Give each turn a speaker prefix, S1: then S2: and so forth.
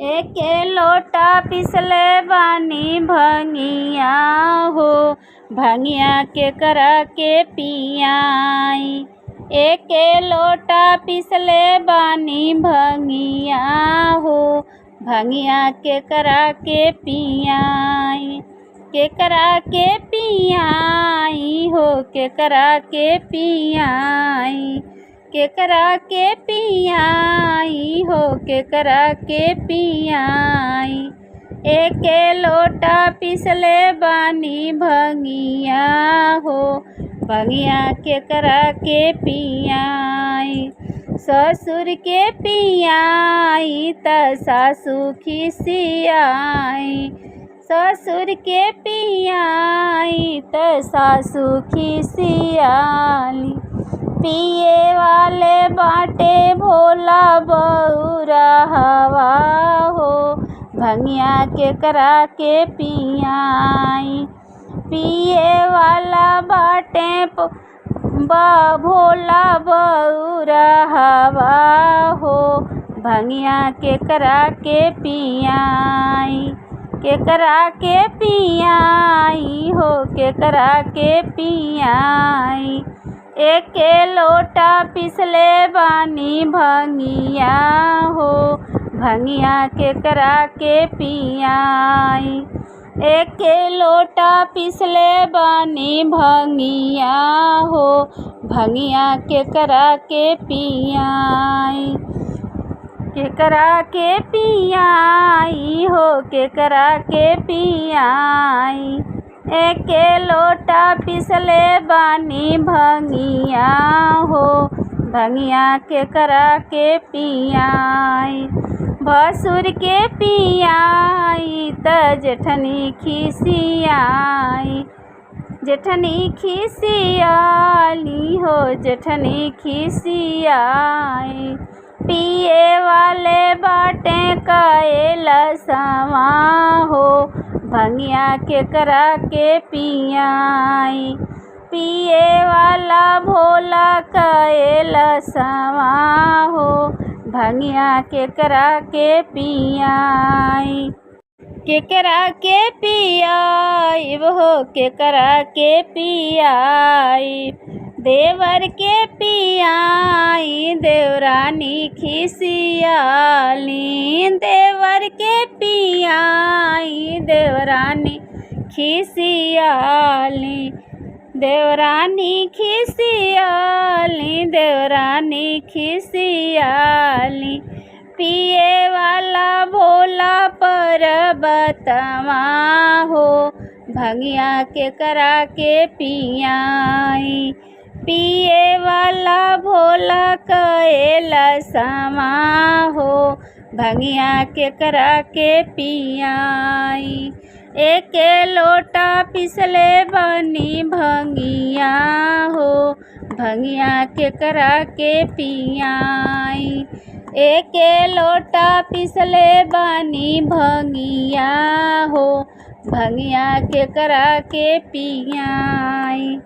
S1: एके लोटा पिसले बानी भंगिया हो, भंगिया के करा के पियाई। एके लोटा पिसले बानी भंगिया हो, भंगिया के करा के पियाई। के करा के पियाई हो, के करा के पियाई। के करा के पियाई हो, के करा के पियाई। एके लोटा पिसले बानी भंगिया हो, भंगिया के करा के पियाई। ससुर के पियाई त सासू खिसियाई। ससुर के पियाई त सासू खिसियाली। पिए वाले बाटे भोला बौरा हवा हो, भंगिया के करा के पियाई। पिए वाला बाटे भोला बौरा हवा हो, भंगिया के करा के पियाई। के करा के पियाई हो, के करा के पियाई। एके लोटा पिसले बानी भंगिया हो, भंगिया के करा के पियाई। एके लोटा पिसले बानी भंगिया हो, भंगिया के करा के पियाई। के करा के पियाई हो, के करा के पियाई। एके लोटा पिसले बानी भंगिया हो, भंगिया के करा के पियाई। भसुर के पियाई त जेठनी खिसियाई। जेठनी खिसियाली हो, जेठनी खिसियाई। पिए वाले बाटे कैलसवा हो, भंगिया के करा के पियाई। पिए वाला भोला कैलसवा हो, भंगिया के करा के पियाई। के करा के पियाई हो, के करा के पियाई। देवर के पियाई देवरानी खिसियाली। देवर के पियाई देवरानी खिसियाली। देवरानी खिसियाली, देवरानी खिसियाली। पिए वाला भोला पर्वतवा हो, भंगिया के करा के पियाई। पिए वाला भोला कैलसवा हो, भंगिया के करा के पियाई। एके लोटा पिसले बानी भंगिया हो, भंगिया के करा के पियाई। एके लोटा पिसले बानी भंगिया हो, भंगिया के करा के पियाई।